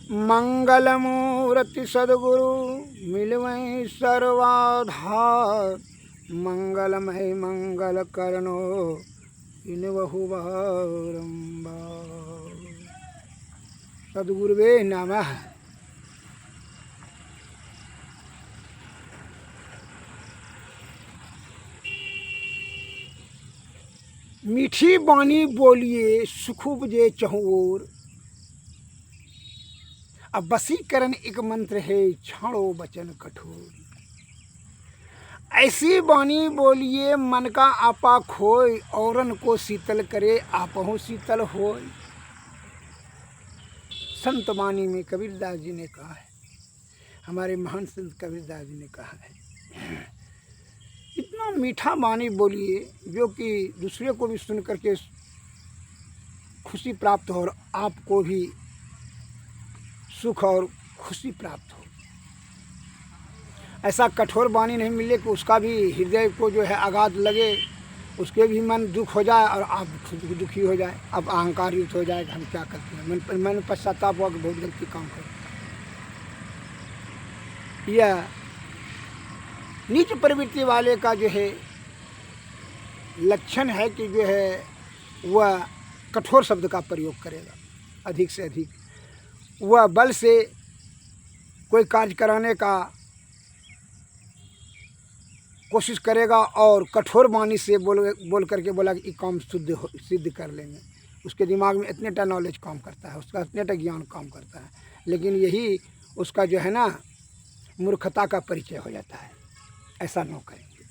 मंगल मूर्ति सदगुरु मिलवै सर्वाधार। मंगलमय मंगल करनो इन बहु बारंबार। सदगुरुवे नमः। मीठी बानी बोलिए सुख उपजे चहुँ ओर। अब वशीकरण एक मंत्र है छाड़ो वचन कठोर। ऐसी बानी बोलिए मन का आपा खोय, औरन को शीतल करे आपहु शीतल होय। संत वाणी में कबीरदास जी ने कहा है, हमारे महान संत कबीरदास जी ने कहा है, इतना मीठा वाणी बोलिए जो कि दूसरे को भी सुन करके खुशी प्राप्त हो और आपको भी सुख और खुशी प्राप्त हो। ऐसा कठोर वाणी नहीं मिले कि उसका भी हृदय को जो है आघात लगे, उसके भी मन दुख हो जाए और आप खुद भी दुखी हो जाए, अब अहंकार युक्त हो जाए कि हम क्या करते हैं, मन पश्चाताप हुआ कि बहुत गलती काम करो। यह नीच प्रवृत्ति वाले का जो है लक्षण है कि जो है वह कठोर शब्द का प्रयोग करेगा, अधिक से अधिक वह बल से कोई कार्य कराने का कोशिश करेगा और कठोर वाणी से बोल करके बोला कि काम सिद्ध कर लेंगे। उसके दिमाग में इतने टा नॉलेज काम करता है, उसका इतने टा ज्ञान काम करता है, लेकिन यही उसका जो है ना मूर्खता का परिचय हो जाता है। ऐसा न करेंगे।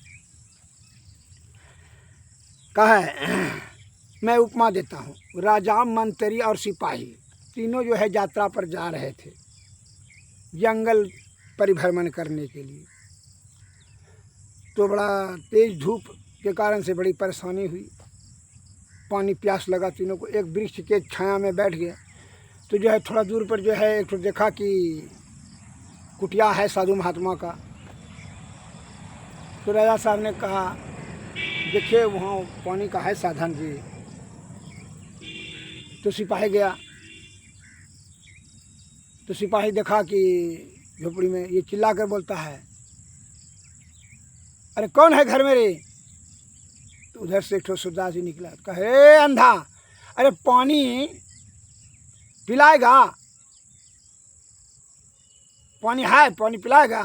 कहा है, मैं उपमा देता हूँ। राजा, मंत्री और सिपाही तीनों जो है यात्रा पर जा रहे थे जंगल परिभ्रमण करने के लिए। तो बड़ा तेज धूप के कारण से बड़ी परेशानी हुई, पानी प्यास लगा तीनों को। एक वृक्ष के छाया में बैठ गए तो जो है थोड़ा दूर पर जो है एक तो देखा कि कुटिया है साधु महात्मा का। तो राजा साहब ने कहा, देखिए वहाँ पानी का है साधन जी। तो सिपाही गया तो सिपाही देखा कि झोपड़ी में ये चिल्ला कर बोलता है, अरे कौन है घर में रे? तो उधर से एक ठो सूरदास जी निकला, कहे अंधा, अरे पानी पिलाएगा? पानी है, पानी पिलाएगा?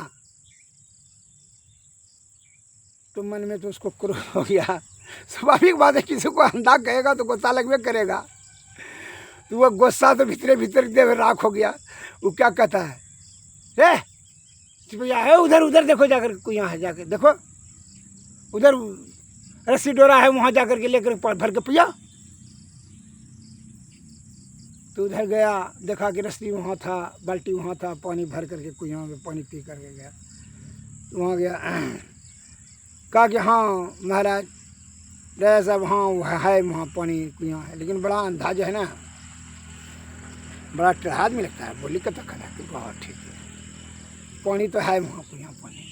तो मन में तो उसको क्रोध हो गया। स्वाभाविक बात है, किसी को अंधा कहेगा तो गुस्सा लगवे करेगा। तो वह गुस्सा तो भीतरे भीतर देव राख हो गया। वो क्या कहता है, सिपहिया है उधर, उधर देखो जाकर, कोई यहाँ है जाकर देखो, उधर रस्सी डोरा है, वहाँ जाकर के लेकर भर के पिया। तो उधर गया, देखा कि रस्सी वहाँ था, बाल्टी वहाँ था, पानी भर करके कुआं में पानी पी करके गया। तो वहाँ गया, कहा कि हाँ महाराज राजा साहब, हाँ है वहाँ पानी कुआं है, लेकिन बड़ा अंधा जो है ना, बड़ा टेढ़ा आदमी लगता है। बोली कत खड़ा कि बहुत ठीक है, पानी तो है वहाँ कुआं, पानी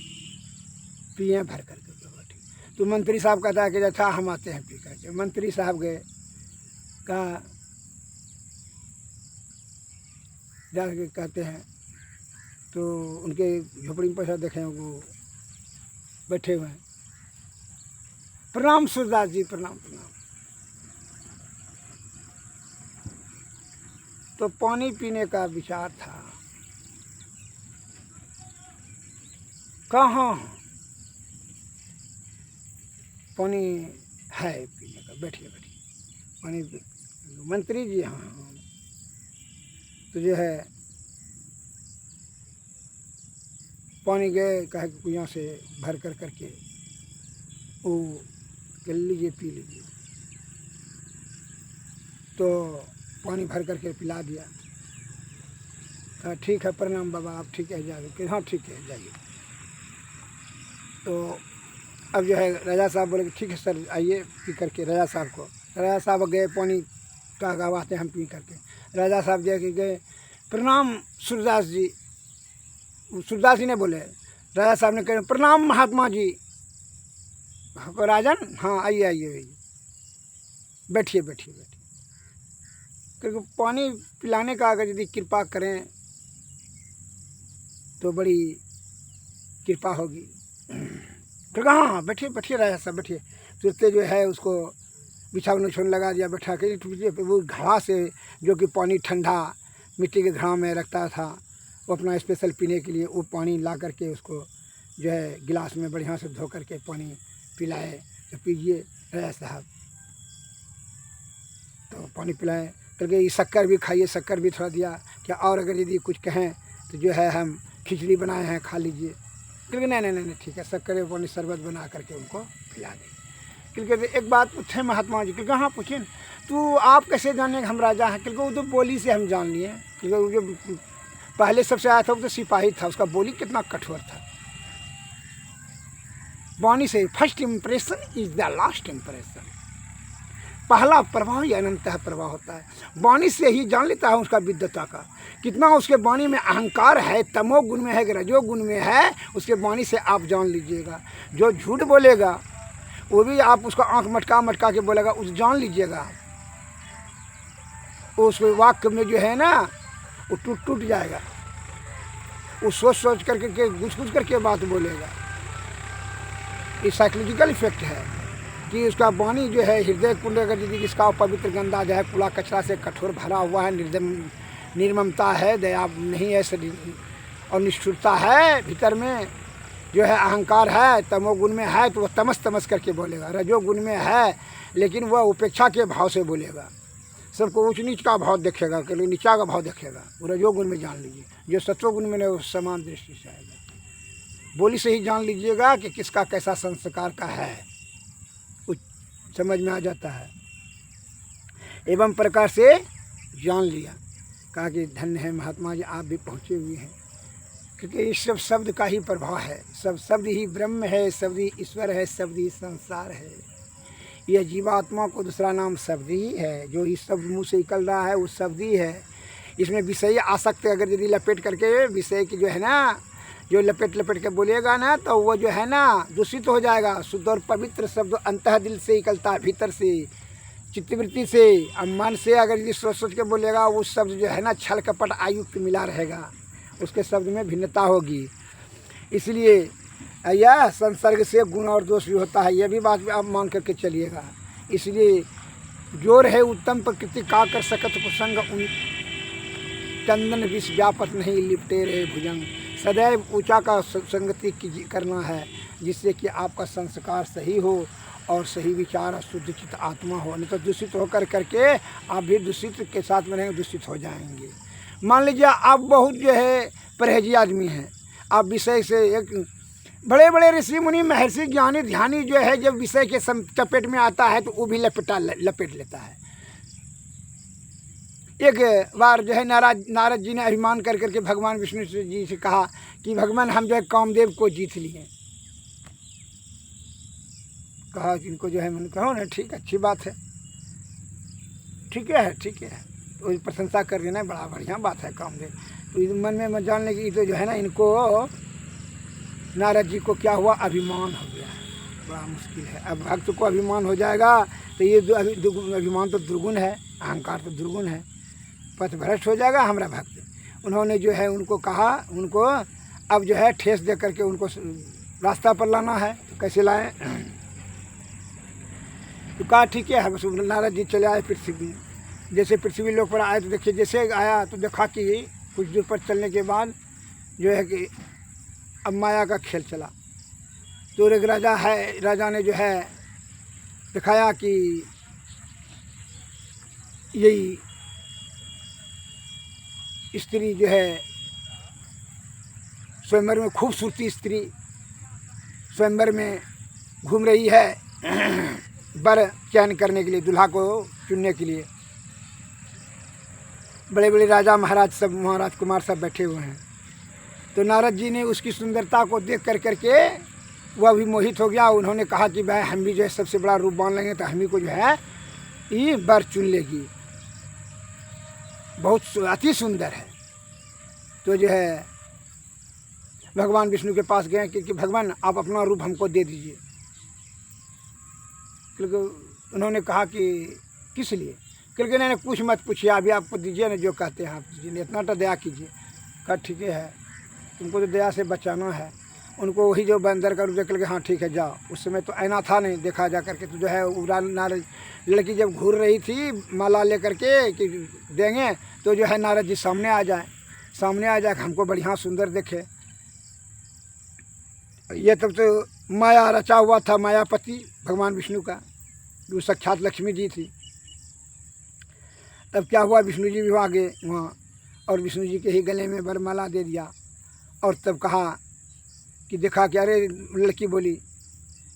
पिए भर करके बहुत ठीक। तो मंत्री साहब कहता है कि अच्छा हम आते हैं पी करके। मंत्री साहब गए, कहा जाके कहते हैं, तो उनके झोपड़ी में पैसा देखें वो बैठे हुए हैं। प्रणाम सूरदास जी, प्रणाम प्रणाम। तो पानी पीने का विचार था। कहाँ पानी है पीने का? बैठिए बैठिए, पानी। मंत्री जी, हाँ। तो जो है पानी गए, कहे कि कुआं से भर कर करके वो कर लीजिए, पी लीजिए। तो पानी भर करके पिला दिया। कहा ठीक है, प्रणाम बाबा, आप ठीक है जाइए? हाँ ठीक है जाइए। तो अब जो है राजा साहब बोले कि ठीक है सर आइए पी करके। राजा साहब गए, पानी का गवाते हम पी करके। राजा साहब जो कि गए, प्रणाम सूरदास जी। सूरदास जी ने बोले, राजा साहब ने कहे प्रणाम महात्मा जी। राजन, हाँ आइए आइए, बैठिए बैठिए बैठिए। क्योंकि पानी पिलाने का अगर यदि कृपा करें तो बड़ी कृपा होगी। तो कहा हाँ बैठिए बैठिए रहे सब बैठिए। तुरते जो है उसको बिछावन उछावन लगा दिया, बैठा के वो घड़ा से जो कि पानी ठंडा मिट्टी के घड़ा में रखता था, वो अपना स्पेशल पीने के लिए वो पानी ला करके उसको जो है गिलास में बढ़िया से धो करके पानी पिलाए। तो पीजिए राजा साहब, तो पानी पिलाए करके ये शक्कर भी खाइए, शक्कर भी थोड़ा दिया क्या, और अगर यदि कुछ कहें तो जो है हम खिचड़ी बनाए हैं खा लीजिए। क्योंकि नहीं नहीं नहीं ठीक है, शक्कर पानी शरबत बना करके उनको पिला दें। क्योंकि एक बात पूछे महात्मा जी, क्योंकि हाँ पूछे तो आप कैसे जाने हम राजा हैं? क्योंकि वो तो बोली से हम जान लिए। क्योंकि वो जो पहले सबसे आया था वो तो सिपाही था, उसका बोली कितना कठोर था। वाणी से first impression is the last impression, पहला प्रभाव ही अनंतः प्रभाव होता है। वाणी से ही जान लेता है उसका विद्वता का, कितना उसके वाणी में अहंकार है, तमो गुण में है कि रजो गुण में है, उसके वाणी से आप जान लीजिएगा। जो झूठ बोलेगा वो भी आप उसका आंख मटका मटका के बोलेगा, उस जान लीजिएगा उस वाक्य में जो है ना वो टूट टूट जाएगा। वो सोच सोच करके घुस घुस करके बात बोलेगा। ये साइकोलॉजिकल इफेक्ट है कि उसका वाणी जो है हृदय कुंड अगर यदि जिसका पवित्र गंदा जो है कूड़ा कचरा से कठोर भरा हुआ है, निर्ममता है, दया नहीं है और निष्ठुरता है, भीतर में जो है अहंकार है, तमोगुण में है तो वह तमस तमस करके बोलेगा। रजोगुण में है लेकिन वह उपेक्षा के भाव से बोलेगा, सबको ऊंच नीच का भाव देखेगा, कि नीचा का भाव देखेगा। वो रजोगुण में जान लीजिए, जो सत्वगुण में वो समान दृष्टि से आएगा। बोली से ही जान लीजिएगा कि किसका कैसा संस्कार का है, कुछ समझ में आ जाता है। एवं प्रकार से जान लिया, कहा कि धन्य है महात्मा जी आप भी पहुँचे हुए हैं, क्योंकि इस सब शब्द का ही प्रभाव है। सब शब्द ही ब्रह्म है, शब्द ही ईश्वर है, शब्द ही संसार है। यह जीवात्मा को दूसरा नाम शब्द ही है, जो ही शब्द मुँह से निकल रहा है वो शब्द ही है। इसमें विषय आसक्त अगर यदि लपेट करके विषय की जो है ना जो लपेट लपेट के बोलेगा ना तो वो जो है ना दूषित हो जाएगा। शुद्ध और पवित्र शब्द अंतः दिल से निकलता है, भीतर से, चित्तवृत्ति से। अब मन से अगर यदि सोच सोच के बोलेगा वो शब्द जो है ना छल कपट आयुक्त मिला रहेगा, उसके शब्द में भिन्नता होगी। इसलिए यह संसर्ग से गुण और दोष भी होता है, यह भी बात आप मान करके चलिएगा। इसलिए जोर है उत्तम प्रकृति का कर सकत कुसंग उन चंदन विष व्यापत नहीं लिपटे रहे भुजंग। सदैव ऊंचा का संगति करना है, जिससे कि आपका संस्कार सही हो और सही विचार और शुद्ध चित्त आत्मा हो। नहीं तो दूषित होकर करके आप भी दूषित के साथ में रहेंगे, दूषित हो जाएंगे। मान लीजिए आप बहुत जो है परहेजी आदमी हैं, आप विषय से एक बड़े बड़े ऋषि मुनि महर्षि ज्ञानी ध्यानी जो है जब विषय के चपेट में आता है तो वो भी लपेट लेता है। एक बार जो है नारद जी ने अभिमान कर करके भगवान विष्णु जी से कहा कि भगवान हम जो है कामदेव को जीत लिए। कहा इनको जो है मैंने कहा ना ठीक अच्छी बात है, ठीक है तो प्रशंसा कर देना बड़ा बढ़िया बात है कामदेव। तो मन में मैं जानने की तो जो है ना इनको नारद जी को क्या हुआ, अभिमान हो गया। बड़ा मुश्किल है, अब भक्त को अभिमान हो जाएगा तो ये अभिमान तो दुर्गुण है, अहंकार तो दुर्गुण है, पथ भ्रष्ट हो जाएगा हमारा भक्त। उन्होंने जो है उनको कहा, उनको अब जो है ठेस दे करके उनको रास्ता पर लाना है। तो कैसे लाएं? तो कहा ठीक है। बस नारद जी चले आए पृथ्वी, जैसे पृथ्वी लोक पर आए तो देखिए जैसे आया तो देखा कि कुछ दूर पर चलने के बाद जो है कि अब माया का खेल चला। तो एक राजा ने जो है दिखाया कि यही स्त्री जो है स्वयंवर में खूबसूरती स्त्री स्वयंवर में घूम रही है वर चयन करने के लिए, दूल्हा को चुनने के लिए। बड़े बड़े राजा महाराज सब वहाँ राजकुमार सब बैठे हुए हैं। तो नारद जी ने उसकी सुंदरता को देख कर करके वह भी मोहित हो गया। उन्होंने कहा कि भाई हम भी जो है सबसे बड़ा रूप बांध लेंगे तो हम ही को जो है ये वर चुन लेगी, बहुत अति सुंदर है। तो जो है भगवान विष्णु के पास गए कि भगवान आप अपना रूप हमको दे दीजिए। क्योंकि उन्होंने कहा कि किस लिए? क्योंकि नहीं कुछ मत पूछिए, अभी आपको दीजिए ना जो कहते हैं आप दीजिए, इतना तो दया कीजिए। कहा ठीक है। तुमको तो दया से बचाना है। उनको वही जो बंदर का रूप देख के हाँ ठीक है जाओ। उस समय तो ऐना था नहीं देखा जा करके, तो जो है उड़ा नारद लड़की जब घूर रही थी माला लेकर के कि देंगे, तो जो है नारद जी सामने आ जाए हमको बढ़िया सुंदर देखे। ये तब तो माया रचा हुआ था, मायापति भगवान विष्णु का, जो साक्षात लक्ष्मी जी थी। तब क्या हुआ, विष्णु जी भी आ गए वहाँ और विष्णु जी के ही गले में वरमाला दे दिया। और तब कहा कि देखा कि अरे लड़की बोली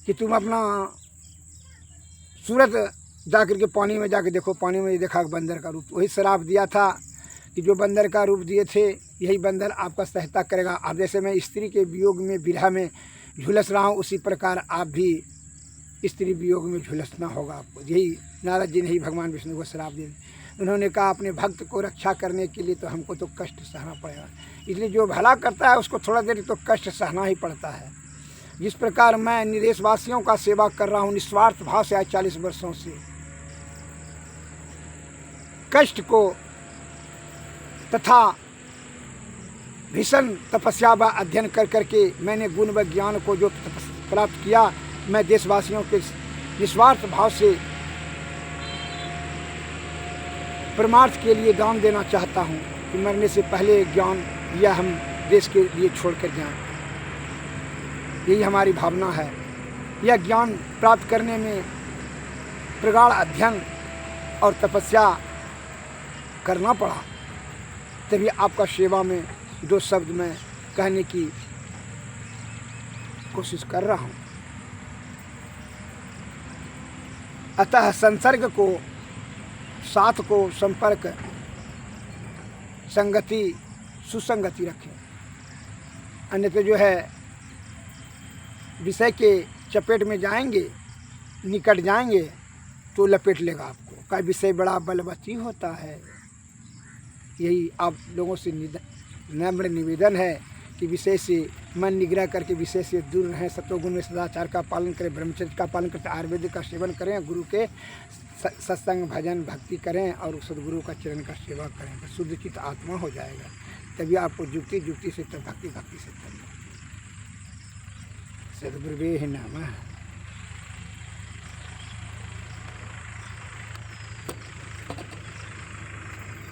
कि तुम अपना सूरत जा कर के पानी में जाके देखो। पानी में देखा बंदर का रूप, वही श्राप दिया था कि जो बंदर का रूप दिए थे यही बंदर आपका सहायता करेगा। अब जैसे मैं स्त्री के वियोग में विरह में झुलस रहा हूँ, उसी प्रकार आप भी स्त्री वियोग में झुलसना होगा आपको। यही नारद जी ने ही भगवान विष्णु को श्राप दिया। उन्होंने कहा अपने भक्त को रक्षा करने के लिए तो हमको तो कष्ट सहना पड़ेगा, इसलिए जो भला करता है उसको थोड़ा देर तो कष्ट सहना ही पड़ता है। जिस प्रकार मैं निदेशवासियों का सेवा कर रहा हूँ निस्वार्थ भाव से आज 40 वर्षों से, कष्ट को तथा भीषण तपस्या व अध्ययन कर करके मैंने गुण व ज्ञान को जो प्राप्त किया, मैं देशवासियों के निस्वार्थ भाव से परमार्थ के लिए दान देना चाहता हूँ कि मरने से पहले ज्ञान यह हम देश के लिए छोड़ कर जाएँ। यही हमारी भावना है। यह ज्ञान प्राप्त करने में प्रगाढ़ अध्ययन और तपस्या करना पड़ा, तभी आपका सेवा में 2 शब्द मैं कहने की कोशिश कर रहा हूँ। अतः संसर्ग को, साथ को, संपर्क, संगति, सुसंगति रखें, अन्यथा जो है विषय के चपेट में जाएंगे, निकट जाएंगे तो लपेट लेगा आपको। का विषय बड़ा बलवती होता है। यही आप लोगों से नम्र निवेदन है कि विषय से मन निग्रह करके विषय से दूर रहें, सत्वगुण में सदाचार का पालन करें, ब्रह्मचर्य का पालन करते, आयुर्वेद का सेवन करें, गुरु के सत्संग भजन भक्ति करें और सदगुरु का चरण का सेवा करें, तो शुद्ध चित्त आत्मा हो जाएगा। तभी आपको जुक्ति से, तब भक्ति से, सदगुरुवे नमः।